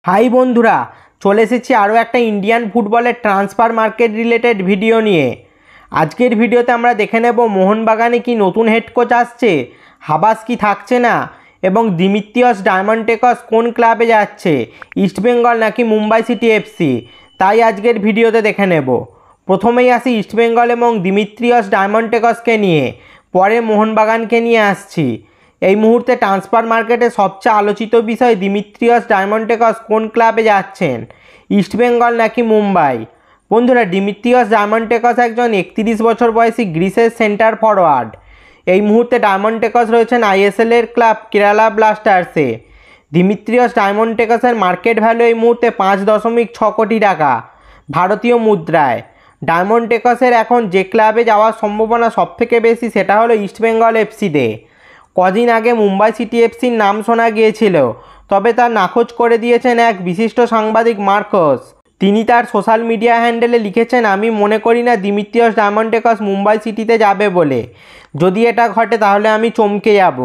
High बंधुरा चले एसेছি आरो একটা इंडियन फुटबलेर ट्रांसफार मार्केट रिलेटेड भिडियो निये। आजकेर भिडियोते आमरा देखे नेब मोहनबागाने कि नतून हेड कोच आसছে, हाबास कि थाकছে ना এবং দিমিত্রিয়স ডায়মন্ডটেকস কোন ক্লাবে যাচ্ছে, ইস্টবেঙ্গল নাকি মুম্বাই সিটি এফসি, তাই আজকের ভিডিওতে দেখে নেব। প্রথমেই আসি ইস্টবেঙ্গল এবং দিমিত্রিয়স ডায়মন্ডটেকসকে নিয়ে, পরে মোহনবাগানকে নিয়ে আসছি। এই মুহূর্তে ট্রান্সফার মার্কেটে সবচেয়ে আলোচিত বিষয় দিমিত্রিয়স ডায়মন্ডটেকস কোন ক্লাবে যাচ্ছেন, ইস্টবেঙ্গল নাকি মুম্বাই। বন্ধুরা, দিমিত্রিয়স ডায়মন্ডটেকস একজন 31 বছর বয়সী গ্রিসের সেন্টার ফরওয়ার্ড। এই মুহূর্তে ডায়মন্ডটেকস রয়েছেন আইএসএল এর ক্লাব কেরালা ব্লাস্টার্সে। দিমিত্রিয়স ডায়মন্ডটেকসের মার্কেট ভ্যালু এই মুহূর্তে 5.6 কোটি টাকা ভারতীয় মুদ্রায়। ডায়মন্ডটেকসের এখন যে ক্লাবে যাওয়ার সম্ভাবনা সবথেকে বেশি সেটা হলো ইস্টবেঙ্গল এফসিতে। কদিন আগে মুম্বাই সিটি এফসির নাম শোনা গিয়েছিল, তবে তার নাকচ করে দিয়েছেন এক বিশিষ্ট সাংবাদিক মার্কস। তিনি তার সোশ্যাল মিডিয়া হ্যান্ডেলে লিখেছেন, আমি মনে করি না দিমিত্রিয়স ডায়মন্ডটেকস মুম্বাই সিটিতে যাবে বলে, যদি এটা ঘটে তাহলে আমি চমকে যাব।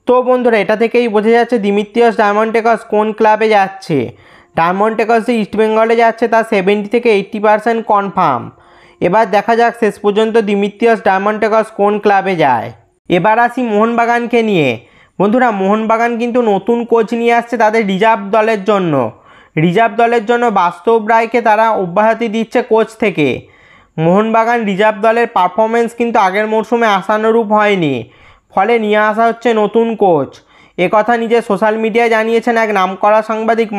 তো বন্ধুরা, এটা থেকেই বোঝা যাচ্ছে দিমিত্রিয়স ডায়মন্ডটেকস কোন ক্লাবে যাচ্ছে। ডায়মন্ডটেকস যে ইস্টবেঙ্গলে যাচ্ছে তা 70 থেকে 80% কনফার্ম। এবার দেখা যাক শেষ পর্যন্ত দিমিত্রিয়স ডায়মন্ডটেকস কোন ক্লাবে যায়। এবার আসি মোহনবাগানকে নিয়ে। বন্ধুরা, মোহনবাগান কিন্তু নতুন কোচ নিয়ে আসছে তাদের রিজার্ভ দলের জন্য। রিজার্ভ দলের জন্য বাস্তব রায়কে তারা অব্যাহতি দিচ্ছে কোচ থেকে। মোহনবাগান রিজার্ভ দলের পারফরমেন্স কিন্তু আগের মরশুমে আশানুরূপ হয়নি, ফলে নিয়ে আসা হচ্ছে নতুন কোচ। একথা নিজের সোশ্যাল মিডিয়ায় জানিয়েছেন এক নামকরা সাংবাদিক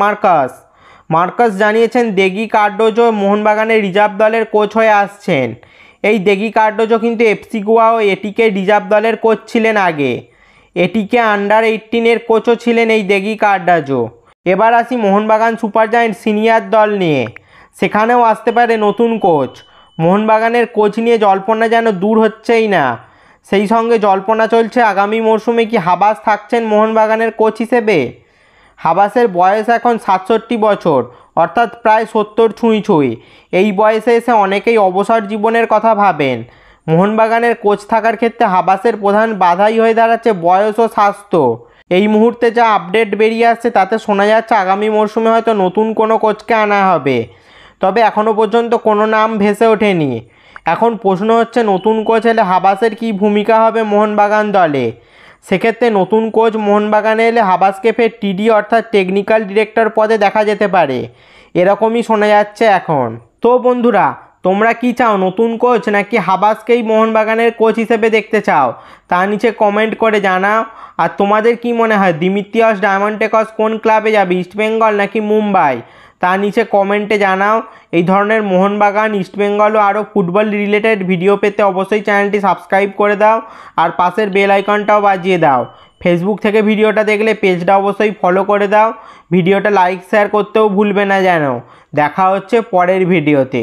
মার্কাস জানিয়েছেন দেগি কার্ডোজো মোহনবাগানের রিজার্ভ দলের কোচ হয়ে আসছেন। এই দেগি কার্ডোজো কিন্তু এফসি গোয়া ও এটিকে রিজার্ভ দলের কোচ ছিলেন আগে। এটিকে আন্ডার 18 কোচও ছিলেন এই দেগি কার্ডোজো। এবার আসি মোহনবাগান সুপার জায়েন্ট সিনিয়র দল নিয়ে। সেখানেও আসতে পারে নতুন কোচ। মোহনবাগানের কোচ নিয়ে জল্পনা যেন দূর হচ্ছেই না। সেই সঙ্গে জল্পনা চলছে আগামী মরশুমে কি হাবাস থাকছেন মোহনবাগানের কোচ হিসেবে। হাবাসের বয়স এখন 67 বছর, অর্থাৎ প্রায় 70 ছুঁই। এই বয়সে এসে অনেকেই অবসর জীবনের কথা ভাবেন। মোহনবাগানের কোচ থাকার ক্ষেত্রে হাবাসের প্রধান বাধাই হয়ে দাঁড়াচ্ছে বয়স ও স্বাস্থ্য। এই মুহূর্তে যা আপডেট বেরিয়ে আসছে তাতে শোনা যাচ্ছে আগামী মরশুমে হয়তো নতুন কোনো কোচকে আনা হবে, তবে এখনও পর্যন্ত কোনো নাম ভেসে ওঠেনি। এখন প্রশ্ন হচ্ছে নতুন কোচ এলে হাবাসের কী ভূমিকা হবে মোহনবাগান দলে। সেক্ষেত্রে নতুন কোচ মোহনবাগানে এলে হাবাসকে ফের টিডি অর্থাৎ টেকনিক্যাল ডিরেক্টর পদে দেখা যেতে পারে, এরকমই শোনা যাচ্ছে এখন। তো বন্ধুরা, তোমরা কি চাও, নতুন কোচ নাকি হাবাসকেই মোহনবাগানের কোচ হিসেবে দেখতে চাও, তা নিচে কমেন্ট করে জানাও। আর তোমাদের কি মনে হয় দিমিত্রিয়স ডায়মন্ডটেকস কোন ক্লাবে যাবে, ইস্টবেঙ্গল নাকি মুম্বাই, তা নিচে কমেন্টে জানাও। এই ধরনের মোহনবাগান, ইস্টবেঙ্গল ও আরও ফুটবল রিলেটেড ভিডিও পেতে অবশ্যই চ্যানেলটি সাবস্ক্রাইব করে দাও আর পাশের বেল আইকনটাও বাজিয়ে দাও। ফেসবুক থেকে ভিডিওটা দেখলে পেজটা অবশ্যই ফলো করে দাও। ভিডিওটা লাইক শেয়ার করতেও ভুলবে না যেন। দেখা হচ্ছে পরের ভিডিওতে।